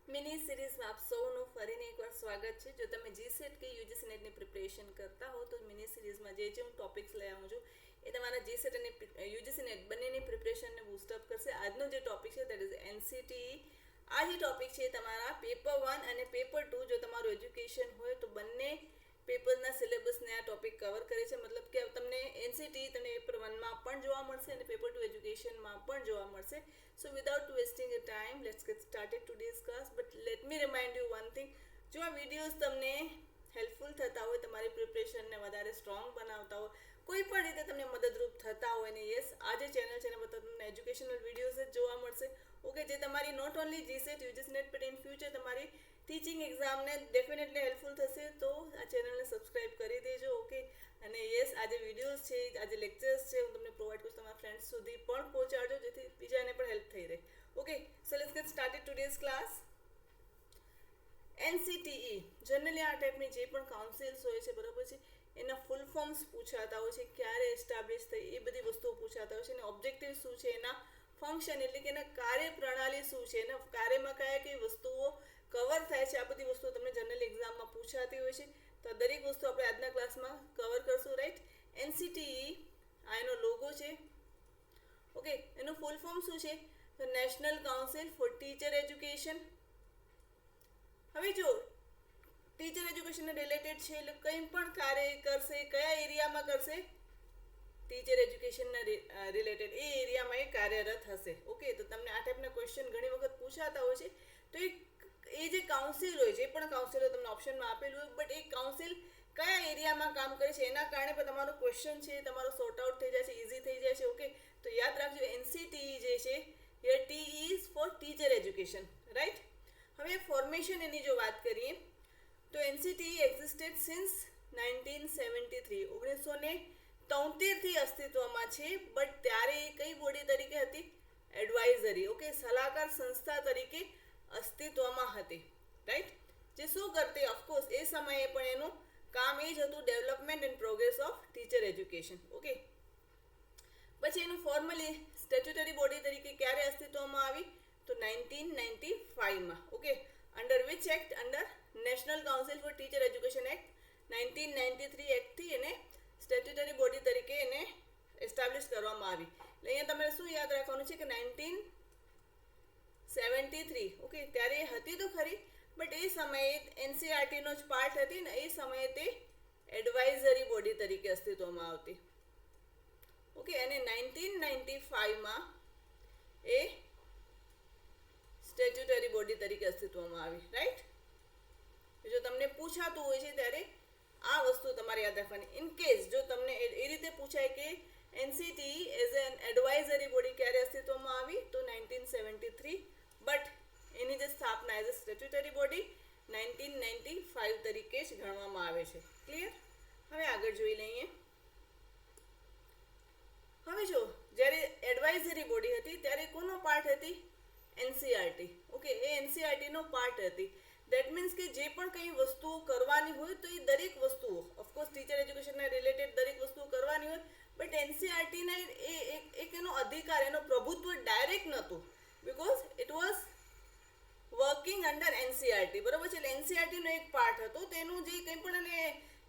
Mini સિરીઝમાં આપ સૌનું ફરીને એકવાર સ્વાગત છે. જો તમે જીસેટ કે યુજીસી નેટની પ્રિપરેશન કરતા હો તો મિની સિરીઝમાં જે હું ટોપિક્સ લઈ આવું છું એ તમારા જીસેટ અને યુજીસી નેટ બંનેની પ્રિપરેશનને બૂસ્ટઅપ કરશે. આજનો જે ટોપિક છે દેટ ઇઝ એનસીટીઈ. આ જે ટોપિક છે તમારા પેપર 1 અને પેપર 2 જો તમારું એજ્યુકેશન હોય તો બંને પેપરના સિલેબસને આ ટોપિક કવર કરે છે. મતલબ કે તમને એનસીટીઈ તમને પેપર 1માં પણ જોવા મળશે અને પેપર 2 એજ્યુકેશનમાં પણ જોવા મળશે. So without wasting your time, let's get started today's class. But let me remind you one thing. જો આ વિડીયોઝ તમને હેલ્પફુલ થતા હોય, તમારી પ્રિપરેશનને વધારે સ્ટ્રોંગ બનાવતા હોય, કોઈ પણ રીતે તમને મદદરૂપ થતા હોય ને યસ આ જે ચેનલ છે એના પર તમને એજ્યુકેશનલ વિડીયોઝ જ જોવા મળશે. ઓકે, જે તમારી not only GSET UGC NET but in future તમારી ટીચિંગ એક્ઝામને ડેફિનેટલી હેલ્પફુલ થશે. તો આ ચેનલને સબસ્ક્રાઈબ કરી દેજો. ઓકે, અને યસ આ જે વિડીયોઝ છે, આ જે લેક્ચર્સ છે હું તમને પ્રોવાઈડ કરું તમારા ફ્રેન્ડ્સ સુધી પણ પહોંચાડજો જેથી બીજાને પણ હેલ્પ થઈ રહે. Okay, so let's gate started today's class. NCTE generally આ ટાઈપની જે પણ કાઉન્સિલ્સ હોય છે બરાબર છે એના ફૂલ ફોર્મ્સ પૂછાતા હોય છે, ક્યારે એસ્ટાબ્લિશ થઈ એ બધી વસ્તુઓ પૂછાતા હોય છે. અને ઓબ્જેક્ટિવ શું છે, એના ફંક્શન એટલે કે એના કાર્યપ્રણાલી શું છે, એના કાર્યમાં કયા કઈ વસ્તુઓ કવર થાય છે, આ બધી વસ્તુઓ તમને જનરલી એક્ઝામમાં પૂછાતી હોય છે. તો દરેક વસ્તુ આપણે આજના ક્લાસમાં કવર કરશું. રાઈટ, એનસીટીઈ આ એનો લોગો છે. ઓકે, એનું ફૂલ ફોર્મ શું છે? તો national council for teacher education. હવે જો ટીચર એજ્યુકેશનને રિલેટેડ છે એટલે કંઈ પણ કાર્ય કરશે, કયા એરિયામાં કરશે? ટીચર એજ્યુકેશનના રિલેટેડ એ એરિયામાં એ કાર્યરત હશે. ઓકે, તો તમને આ ટાઈપના ક્વેશ્ચન ઘણી વખત પૂછાતા હોય છે. તો એ જે કાઉન્સિલ હોય છે, એ પણ કાઉન્સિલ હોય તમને ઓપ્શનમાં આપેલું હોય, બટ એ કાઉન્સિલ કયા એરિયામાં કામ કરે છે એના કારણે પણ તમારો ક્વેશ્ચન છે તમારો સોર્ટ આઉટ થઈ જાય છે, ઇઝી થઈ જાય છે. ઓકે, તો યાદ રાખજો એનસીટીઈ જે છે એ T is four teacher education. Right, હવે ફોર્મેશન એની જો વાત કરીએ તો એનસીટીઈ એક્ઝિસ્ટેડ સિન્સ 1973. 1973થી અસ્તિત્વમાં છે. બટ ત્યારે એ કઈ બોડી તરીકે હતી? એડવાઇઝરી. ઓકે, સલાહકાર સંસ્થા તરીકે અસ્તિત્વમાં હતી. રાઈટ, જે શું કરતી? ઓફકોર્સ એ સમયે પણ એનું કામ એ જ હતું, development and progress of teacher education. Okay, પછી એનું ફોર્મલી સ્ટેચ્યુટરી બોડી તરીકે ક્યારે અસ્તિત્વમાં આવી? તો 1995માં. Okay, under which act? Under national council for teacher education act 1993 એક્ટથી એને સ્ટેચ્યુટરી બોડી તરીકે એને એસ્ટાબ્લિશ કરવામાં આવી. એટલે અહીંયા તમારે શું યાદ રાખવાનું છે કે 1973. ઓકે, ત્યારે એ હતી તો ખરી, બટ એ સમયે એનસીઆરટીનો જ પાર્ટ હતી ને, એ સમયે તે એડવાઇઝરી બોડી તરીકે અસ્તિત્વમાં આવતી. ઓકે, અને 1995માં એ સ્ટેચ્યુટરી બોડી તરીકે અસ્તિત્વમાં આવી. રાઈટ, જો તમને પૂછાતું હોય છે ત્યારે આ વસ્તુ તમારે યાદ રાખવાની. ઇન કેસ જો તમને એ રીતે પૂછાય કે NCTE as an advisory body ક્યારે અસ્તિત્વમાં આવી તો 1973, બટ એની જે સ્થાપના એઝ અ સ્ટેચ્યુટરી બોડી 1995 તરીકે જ ગણવામાં આવે છે. ક્લિયર? હવે આગળ જોઈ લઈએ. હવે જો જ્યારે એડવાઇઝરી બોડી હતી ત્યારે કોનો પાર્ટ હતી? એનસીઆરટી. ઓકે, એ એનસીઆરટીનો પાર્ટ હતી. દેટ મીન્સ કે જે પણ કંઈ વસ્તુઓ કરવાની હોય તો એ દરેક વસ્તુઓ ઓફકોર્સ ટીચર એજ્યુકેશનના રિલેટેડ દરેક વસ્તુઓ કરવાની હોય, બટ એનસીઆરટીના એક એનો અધિકાર, એનો પ્રભુત્વ ડાયરેક્ટ નહોતું, because it was working under NCERT. બરાબર છે, એટલે એનસીઆરટીનો એક પાર્ટ હતો. તેનું જે કંઈ પણ એને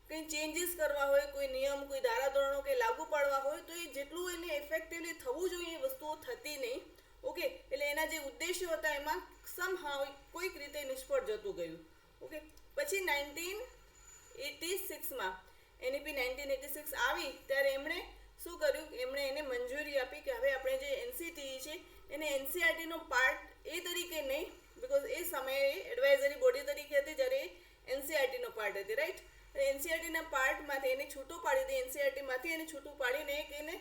કંઈ ચેન્જીસ કરવા હોય, કોઈ નિયમ, કોઈ ધારાધોરણો કંઈ લાગુ પાડવા હોય તો એ જેટલું એને ઇફેક્ટિવલી થવું જોઈએ એ વસ્તુઓ થતી નહીં. ઓકે, એટલે એના જે ઉદ્દેશ્યો હતા એમાં સમહાવ કોઈક રીતે નિષ્ફળ જતું ગયું. ઓકે, પછી 1986માં એનઈપી 1986 આવી ત્યારે એમણે શું કર્યું? એમણે એને મંજૂરી આપી કે હવે આપણે જે એનસીટીઈ છે એને એનસીઆરટીનો પાર્ટ એ તરીકે નહીં, બિકોઝ એ સમયે એડવાઇઝરી બોડી તરીકે હતી જ્યારે એનસીઆરટીનો પાર્ટ હતી. રાઈટ, એનસીઆરટીના પાર્ટમાંથી એને છૂટું પાડી દે, એનસીઆરટીમાંથી એને છૂટું પાડીને એક એને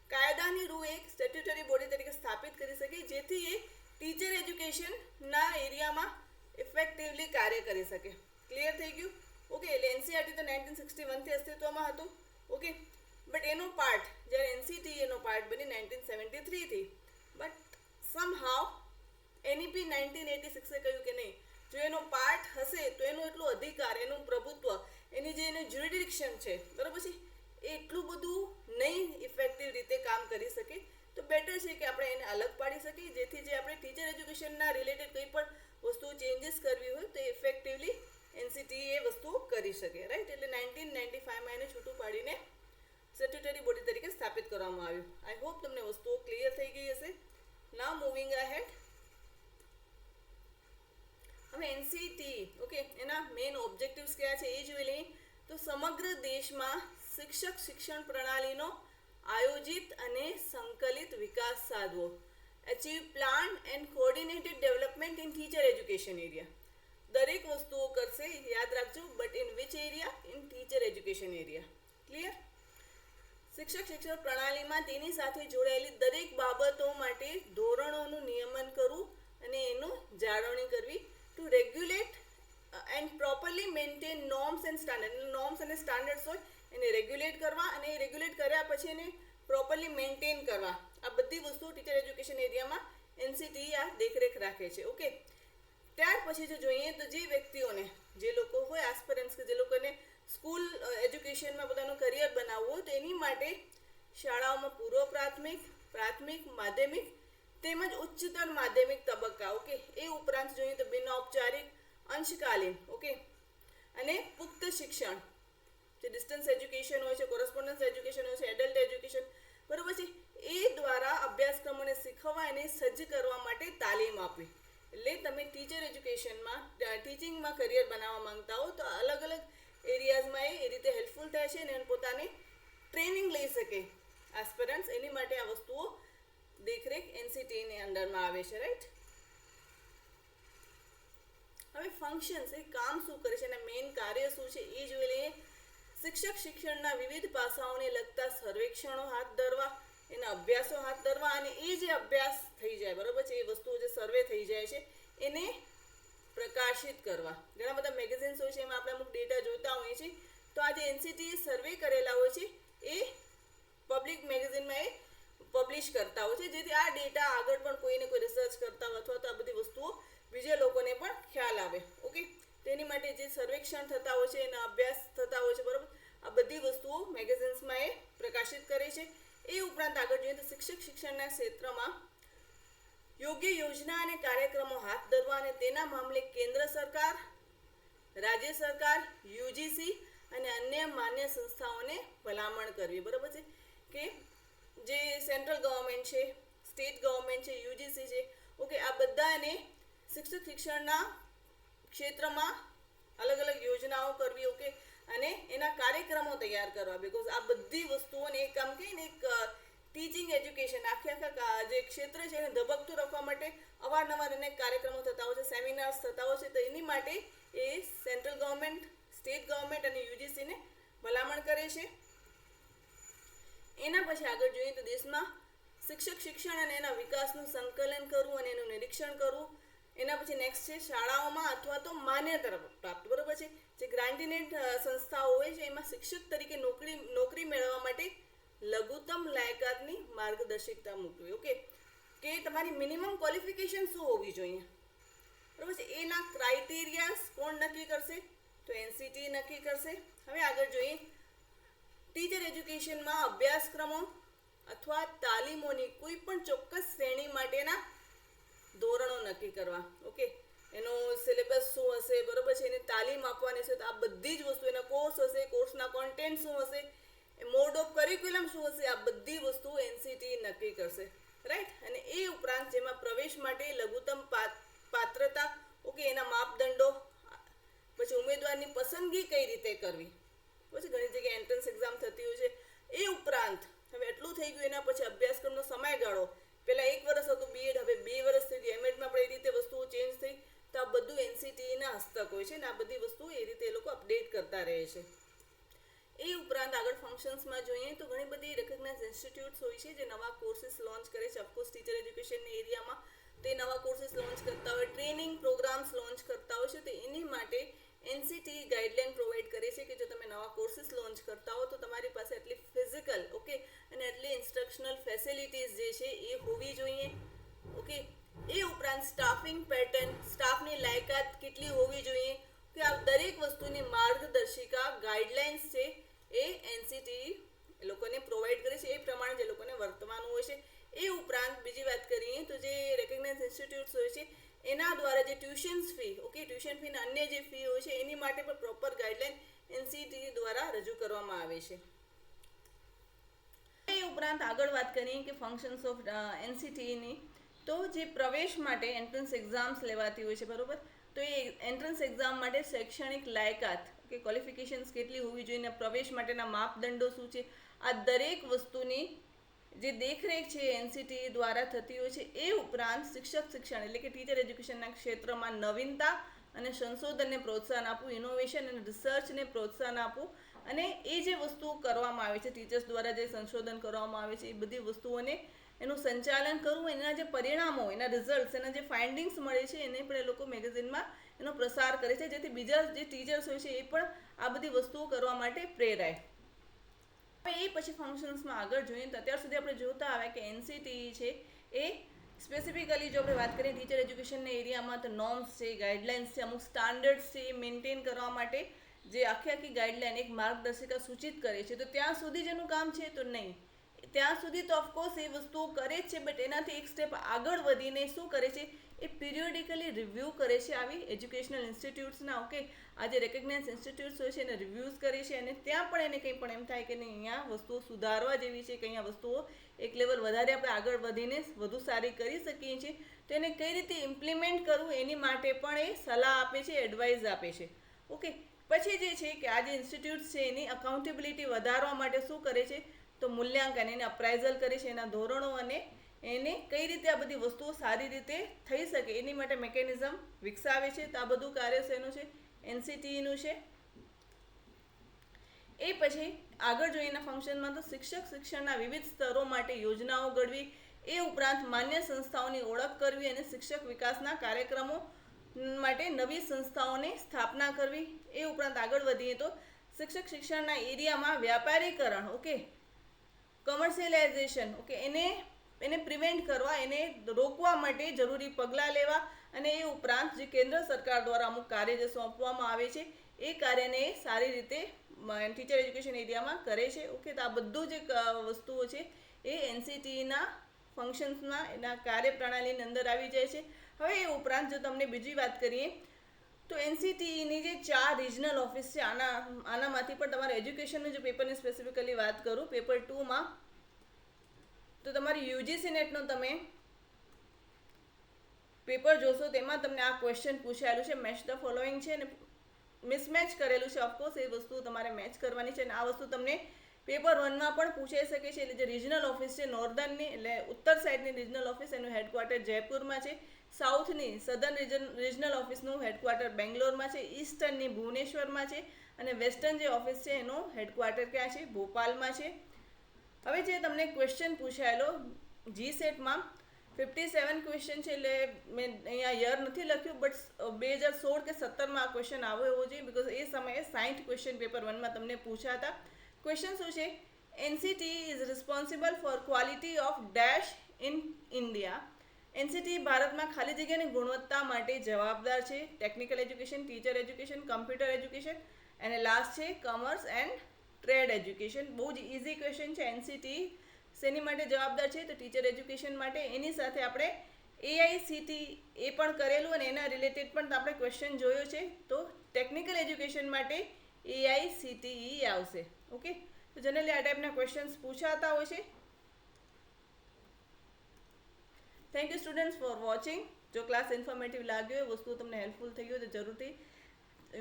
કાયદાની રૂ એક સ્ટેચ્યુટરી બોડી તરીકે સ્થાપિત કરી શકે જેથી એ ટીચર એજ્યુકેશનના એરિયામાં ઇફેક્ટિવલી કાર્ય કરી શકે. ક્લિયર થઈ ગયું? ઓકે, એટલે એનસીઆરટી તો 1961થી અસ્તિત્વમાં હતું. ઓકે, બટ એનો પાર્ટ જ્યારે એનસીટીઈ એનો પાર્ટ બની 1973થી, બટ સમહાવ એનઈપી 1986એ કહ્યું કે નહીં, જો એનો પાર્ટ હશે તો એનો એટલો અધિકાર, એનું પ્રભુત્વ, એની જે એની જ્યુરિડિક્શન છે બરાબર છે એ એટલું બધું નહીં ઇફેક્ટિવ રીતે કામ કરી શકે. તો બેટર છે કે આપણે એને અલગ પાડી શકીએ જેથી જે આપણે ટીચર એજ્યુકેશનના રિલેટેડ કંઈ પણ વસ્તુઓ ચેન્જીસ શકે, રાઈટ. એટલે 1995માં એને છૂટું પાડીને સ્ટેટ્યુટરી બોડી તરીકે સ્થાપિત કરવામાં આવ્યું. આઈ હોપ તમને વસ્તુઓ ક્લિયર થઈ ગઈ હશે. નાઉ મૂવિંગ અહેડ. હવે એનસીટી ઓકે એના મેઇન ઓબ્જેક્ટિવ્સ કયા છે એ જોઈ લઈએ. તો સમગ્ર દેશમાં શિક્ષણ પ્રણાલીનો આયોજિત અને સંકલિત વિકાસ સાધવો. Achieve plan and coordinated development in teacher education area. દરેક વસ્તુઓ કરશે, યાદ રાખજો, but in which area? In teacher education area. Clear? શિક્ષણ પ્રણાલીમાં તેની સાથે જોડાયેલી દરેક બાબતો માટે ધોરણોનું નિયમન કરવું અને એનું જાળવણી કરવી. To regulate and properly maintain norms and standard. Norms અને સ્ટાન્ડર્ડ્સ હોય એને રેગ્યુલેટ કરવા, અને એ રેગ્યુલેટ કર્યા પછી એને પ્રોપરલી મેન્ટેન કરવા. આ બધી વસ્તુઓ ટીચર એજ્યુકેશન એરિયામાં એનસીટી આ દેખરેખ રાખે છે. ઓકે, ત્યાર પછી જો જોઈએ તો જે વ્યક્તિઓને, જે લોકો હોય આસ્પિરન્ટ્સ કે જે લોકોને સ્કૂલ એજ્યુકેશનમાં પોતાનું કરિયર બનાવવું હોય તો એની માટે શાળાઓમાં પૂર્વ પ્રાથમિક, પ્રાથમિક, માધ્યમિક તેમજ ઉચ્ચતર માધ્યમિક તબક્કા, ઓકે, એ ઉપરાંત જોઈએ તો બિનઔપચારિક, અંશકાલીન, ઓકે, અને પુખ્ત શિક્ષણ, જે ડિસ્ટન્સ એજ્યુકેશન હોય છે, કોરસ્પોન્ડન્સ એજ્યુકેશન હોય છે, એડલ્ટ એજ્યુકેશન, બરોબર છે, એ દ્વારા અભ્યાસક્રમોને શીખવવા અને સજ્જ કરવા માટે તાલીમ આપવી. એટલે તમે ટીચર એજ્યુકેશનમાં, ટીચિંગમાં કરિયર બનાવવા માંગતા હો તો અલગ અલગ એરિયાઝમાં એ રીતે હેલ્પફુલ થાય છે અને પોતાની ટ્રેનિંગ લઈ શકે એસ્પિરન્ટ્સ. એની માટે આ વસ્તુઓ દેખરેખ એનસીટીની અંડરમાં આવે છે, રાઈટ. હવે ફંક્શન્સ, એ કામ શું કરે છે અને મેઇન કાર્ય શું છે એ જોઈ લઈએ. શિક્ષણના વિવિધ પાસાઓને લગતા સર્વેક્ષણો હાથ ધરવા, એના અભ્યાસો હાથ ધરવા, અને એ જે અભ્યાસ થઈ જાય, બરોબર છે, એ વસ્તુઓ જે સર્વે થઈ જાય છે એને પ્રકાશિત કરવા. ઘણા બધા મેગેઝિન્સ હોય છે, એમાં આપણે અમુક ડેટા જોતા હોઈએ છીએ. તો આ જે એનસીટી સર્વે કરેલા હોય છે એ પબ્લિક મેગેઝિનમાં એ પબ્લિશ કરતા હોય છે, જેથી આ ડેટા આગળ પણ કોઈને કોઈ રિસર્ચ કરતા હોય અથવા તો આ બધી વસ્તુઓ બીજા લોકોને પણ ખ્યાલ આવે. ઓકે, તેની માટે જે સર્વેક્ષણ થતા હોય છે, એના અભ્યાસ થતા હોય છે, બરાબર, આ બધી વસ્તુઓ મેગેઝિન્સમાં એ પ્રકાશિત કરે છે. એ ઉપરાંત આગળ જોઈએ તો શિક્ષણના ક્ષેત્રમાં યોગ્ય યોજના અને કાર્યક્રમો હાથ ધરવા અને તેના મામલે કેન્દ્ર સરકાર, રાજ્ય સરકાર, યુજીસી અને અન્ય માન્ય સંસ્થાઓને ભલામણ કરવી. બરાબર છે કે જે સેન્ટ્રલ ગવર્મેન્ટ છે, સ્ટેટ ગવર્મેન્ટ છે, યુજીસી છે, ઓકે, આ બધાને શિક્ષણના ક્ષેત્રમાં અલગ અલગ યોજનાઓ કરવી, ઓકે, અને એના કાર્યક્રમો તૈયાર કરવા. બીકોઝ આ બધી વસ્તુઓને એક કામ કહીને એક ટીચિંગ એજ્યુકેશન આખા જે ક્ષેત્ર છે એને ધબકતું રાખવા માટે અવારનવાર એને કાર્યક્રમો થતા હોય છે, સેમિનાર્સ થતા હોય છે. તો એની માટે એ સેન્ટ્રલ ગવર્મેન્ટ, સ્ટેટ ગવર્મેન્ટ અને યુજીસીને ભલામણ કરે છે. એના પછી આગળ જોઈએ તો દેશમાં શિક્ષણ અને એના વિકાસનું સંકલન કરવું અને એનું નિરીક્ષણ કરવું. એના પછી નેક્સ્ટ છે શાળાઓમાં અથવા તો માન્યતા પ્રાપ્ત, બરોબર છે, જે ગ્રાન્ટીનેડ સંસ્થાઓ હોય છે એમાં શિક્ષક તરીકે નોકરી મેળવવા માટે લઘુત્તમ લાયકાતની માર્ગદર્શિકા મૂકવી. ઓકે, કે તમારી મિનિમમ ક્વોલિફિકેશન શું હોવી જોઈએ, બરોબર છે. એના ક્રાઇટેરિયાસ કોણ નક્કી કરશે? તો એનસીટી નક્કી કરશે. હવે આગળ જોઈએ ટીચર એજ્યુકેશનમાં અભ્યાસક્રમો અથવા તાલીમોની કોઈ પણ ચોક્કસ શ્રેણી માટેના ધોરણો નક્કી કરવા. ઓકે, એનો સિલેબસ શું હશે, બરોબર છે, એને તાલીમ આપવાની છે, તો આ બધી જ વસ્તુ, એના કોર્સ હશે, કોર્સના કોન્ટેન્ટ શું હશે, મોડ ઓફ કરિક્યુલમ શું હશે, આ બધી વસ્તુઓ એનસીટી નક્કી કરશે, રાઈટ. અને એ ઉપરાંત જેમાં પ્રવેશ માટે લઘુત્તમ પાત્રતા, ઓકે, એના માપદંડો, પછી ઉમેદવારની પસંદગી કઈ રીતે કરવી, પછી ઘણી જગ્યાએ એન્ટ્રન્સ એક્ઝામ થતી હોય છે. એ ઉપરાંત હવે એટલું થઈ ગયું, એના પછી અભ્યાસક્રમનો સમયગાળો, પહેલાં 1 વર્ષ હતું બીએડ, હવે 2 વર્ષ થઈ ગયું એમએડમાં, પણ એ રીતે વસ્તુઓ ચેન્જ થઈ. તો આ બધું એનસીટીના હસ્તક હોય છે ને આ બધી વસ્તુઓ એ રીતે એ લોકો અપડેટ કરતા રહે છે. એ ઉપરાંત આગળ ફંક્શન્સમાં જોઈએ તો ઘણી બધી રેકગ્નાઇઝ ઇન્સ્ટિટ્યૂટ્સ હોય છે જે નવા કોર્સીસ લોન્ચ કરે છે. ઓફકોર્સ ટીચર એજ્યુકેશનના એરિયામાં તે નવા કોર્સીસ લોન્ચ કરતા હોય, ટ્રેનિંગ પ્રોગ્રામ્સ લોન્ચ કરતા હોય છે. તો એની માટે એનસીટી ગાઈડલાઇન પ્રોવાઈડ કરે છે કે જો તમે નવા કોર્સીસ લોન્ચ કરતા હો તો તમારી પાસે એટલી ફિઝિકલ, ઓકે, અને એટલી ઇન્સ્ટ્રક્શનલ ફેસિલિટીઝ જે છે એ હોવી જોઈએ. ઓકે, એ ઉપરાંત સ્ટાફિંગ પેટર્ન, સ્ટાફની લાયકાત કેટલી હોવી જોઈએ, કે આ દરેક વસ્તુની માર્ગદર્શિકા, ગાઈડલાઇન્સ છે એ એનસીટી એ લોકોને પ્રોવાઈડ કરે છે. એ પ્રમાણે જે લોકોને વર્તવાનું હોય છે. એ ઉપરાંત બીજી વાત કરીએ તો જે રેકગ્નાઇઝ ઇન્સ્ટિટ્યૂટ્સ હોય છે એના દ્વારા જે ટ્યુશન્સ ફી, ઓકે, ટ્યુશન ફીના અન્ય જે ફી હોય છે એની માટે પણ પ્રોપર ગાઈડલાઇન NCTE દ્વારા રજૂ કરવામાં આવે છે. એ ઉપરાંત આગળ વાત કરીએ કે ફંક્શન્સ ઓફ NCTE ની, તો જે પ્રવેશ માટે એન્ટ્રન્સ એક્ઝામ્સ લેવાતી હોય છે, બરોબર. તો એ એન્ટ્રન્સ એક્ઝામ માટે શૈક્ષણિક લાયકાત કે ક્વોલિફિકેશન્સ કેટલી હોવી જોઈએ, પ્રવેશ માટેના માપદંડો શું છે, આ દરેક વસ્તુની જે દેખરેખ છે NCTE દ્વારા થતી હોય છે. એ ઉપરાંત શિક્ષણ એટલે કે ટીચર એજ્યુકેશનના ક્ષેત્રમાં નવીનતા અને સંશોધનને પ્રોત્સાહન આપવું, ઇનોવેશન અને રિસર્ચને પ્રોત્સાહન આપવું, અને એ જે વસ્તુઓ કરવામાં આવે છે ટીચર્સ દ્વારા, જે સંશોધન કરવામાં આવે છે, એ બધી વસ્તુઓને એનું સંચાલન કરવું, એના જે પરિણામો, એના રિઝલ્ટ, એના જે ફાઇન્ડિંગ્સ મળે છે એને પણ એ લોકો મેગેઝિનમાં એનો પ્રસાર કરે છે, જેથી બીજા જે ટીચર્સ હોય છે એ પણ આ બધી વસ્તુઓ કરવા માટે પ્રેરાય. એ પછી ફંક્શન્સમાં આગળ જોઈએ તો અત્યાર સુધી આપણે જોતા આવ્યા કે NCTE છે એ સ્પેસિફિકલી જો આપણે વાત કરીએ ટીચર એજ્યુકેશનના એરિયામાં, તો નોર્મ્સ છે, ગાઈડલાઇન્સ છે, અમુક સ્ટાન્ડર્ડ્સ છે એ મેન્ટેન કરવા માટે જે આખી ગાઈડલાઇન એક માર્ગદર્શિકા સૂચિત કરે છે, તો ત્યાં સુધી જ એનું કામ છે તો નહીં. ત્યાં સુધી તો ઓફકોર્સ એ વસ્તુઓ કરે જ છે, બટ એનાથી એક સ્ટેપ આગળ વધીને શું કરે છે, એ પિરિયોડિકલી રિવ્યૂ કરે છે આવી એજ્યુકેશનલ ઇન્સ્ટિટ્યૂટ્સના. ઓકે, આ જે રેકગ્નાઇઝ ઇન્સ્ટિટ્યૂટ્સ હોય છે એને રિવ્યૂઝ કરે છે, અને ત્યાં પણ એને કંઈ પણ એમ થાય કે નહીં, અહીંયા વસ્તુઓ સુધારવા જેવી છે, કે અહીંયા વસ્તુઓ એક લેવલ વધારે આપણે આગળ વધીને વધુ સારી કરી શકીએ છીએ, તો એને કઈ રીતે ઇમ્પ્લિમેન્ટ કરવું એની માટે પણ એ સલાહ આપે છે, એડવાઇસ આપે છે. ઓકે, પછી જે છે કે આ જે ઇન્સ્ટિટ્યૂટ્સ છે એની અકાઉન્ટેબિલિટી વધારવા માટે શું કરે છે, તો મૂલ્યાંકન, એને અપ્રાઇઝલ કરે છે, એના ધોરણો અને એને કઈ રીતે આ બધી વસ્તુઓ સારી રીતે થઈ શકે એની માટે મિકેનિઝમ વિકસાવે છે. તો આ બધું કાર્ય શેનું છે, NCTEનું છે. એ પછી આગળ જોઈએ ફંક્શનમાં, તો શિક્ષણના વિવિધ સ્તરો માટે યોજનાઓ ઘડવી, એ ઉપરાંત માન્ય સંસ્થાઓની ઓળખ કરવી અને શિક્ષક વિકાસના કાર્યક્રમો માટે નવી સંસ્થાઓની સ્થાપના કરવી. એ ઉપરાંત આગળ વધીએ તો શિક્ષણના એરિયામાં વ્યાપારીકરણ, ઓકે, કમર્શિયલાઇઝેશન, ઓકે, એને પ્રિવેન્ટ કરવા, એને રોકવા માટે જરૂરી પગલાં લેવા, અને એ ઉપરાંત જે કેન્દ્ર સરકાર દ્વારા અમુક કાર્ય જે સોંપવામાં આવે છે એ કાર્યને સારી રીતે ટીચર એજ્યુકેશન એરિયામાં કરે છે. ઓકે, તો આ બધું જે વસ્તુઓ છે એ NCTEના ફંક્શન્સમાં એના કાર્યપ્રણાલીની અંદર આવી જાય છે. હવે એ ઉપરાંત જો તમને બીજી વાત કરીએ તો NCTEની જે 4 રિજનલ ઓફિસ છે, આનામાંથી પણ તમારે એજ્યુકેશનનું જો પેપરની સ્પેસિફિકલી વાત કરું, પેપર 2માં, તો તમારી UGC નેટનો તમે પેપર જોશો, તેમાં તમને આ ક્વેશ્ચન પૂછાયેલું છે, મેચ ધ ફોલોઈંગ છે, અને મિસમેચ કરેલું છે. ઓફકોર્સ એ વસ્તુ તમારે મેચ કરવાની છે, અને આ વસ્તુ તમને પેપર 1માં પણ પૂછાઈ શકે છે. એટલે જે રિજનલ ઓફિસ છે નોર્ધનની, એટલે ઉત્તર સાઈડની રિજનલ ઓફિસ, એનું હેડક્વાર્ટર જયપુરમાં છે. સાઉથની સધર્ન રિજનલ ઓફિસનું હેડક્વાર્ટર બેંગ્લોરમાં છે. ઈસ્ટર્નની ભુવનેશ્વરમાં છે, અને વેસ્ટર્ન જે ઓફિસ છે એનો હેડક્વાર્ટર ક્યાં છે, ભોપાલમાં છે. હવે જે તમને ક્વેશ્ચન પૂછાયેલો GSETમાં 57 ક્વેશ્ચન છે, એટલે મેં અહીંયા યર નથી લખ્યું, બટ 2016 કે 17માં આ ક્વેશ્ચન આવ્યો એવો જોઈએ, બિકોઝ એ સમયે 60 ક્વેશ્ચન પેપર 1માં તમને પૂછાતા. ક્વેશ્ચન શું છે, NCTE is responsible four quality of dash in India. NCTE ભારતમાં ખાલી જગ્યાની ગુણવત્તા માટે જવાબદાર છે. Technical education, teacher education, computer education, અને લાસ્ટ છે કોમર્સ એન્ડ ટ્રેડ એજ્યુકેશન. બહુ જ ઇઝી ક્વેશ્ચન છે. NCTE શેની માટે જવાબદાર છે, તો ટીચર એજ્યુકેશન માટે. એની સાથે આપણે AICTE એ પણ કરેલું, અને એના રિલેટેડ પણ આપણે ક્વેશ્ચન જોયો છે, તો ટેકનિકલ એજ્યુકેશન માટે AICTE આવશે. ઓકે, તો જનરલી આ ટાઈપના ક્વેશ્ચન્સ પૂછાતા હોય છે. Thank you students for watching. જો ક્લાસ ઇન્ફોર્મેટિવ લાગ્યો હોય, વસ્તુ તમને હેલ્પફુલ થઈ હોય, તો જરૂરથી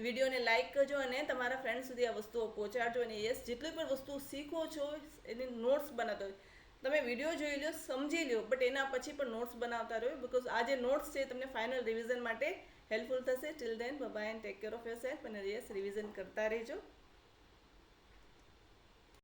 વિડીયોને લાઇક કરજો અને તમારા ફ્રેન્ડ સુધી આ વસ્તુઓ પહોંચાડજો. અને યસ, જેટલી પણ વસ્તુ શીખો છો એની નોટ્સ બનાવતા હોય, તમે વિડીયો જોઈ લો, સમજી લો, બટ એના પછી પણ નોટ્સ બનાવતા રહ્યો, બિકોઝ આ જે નોટ્સ છે તમને ફાઇનલ રિવિઝન માટે હેલ્પફુલ થશે. Till then by and take care of your self, અને યસ, રિવિઝન કરતા રહેજો.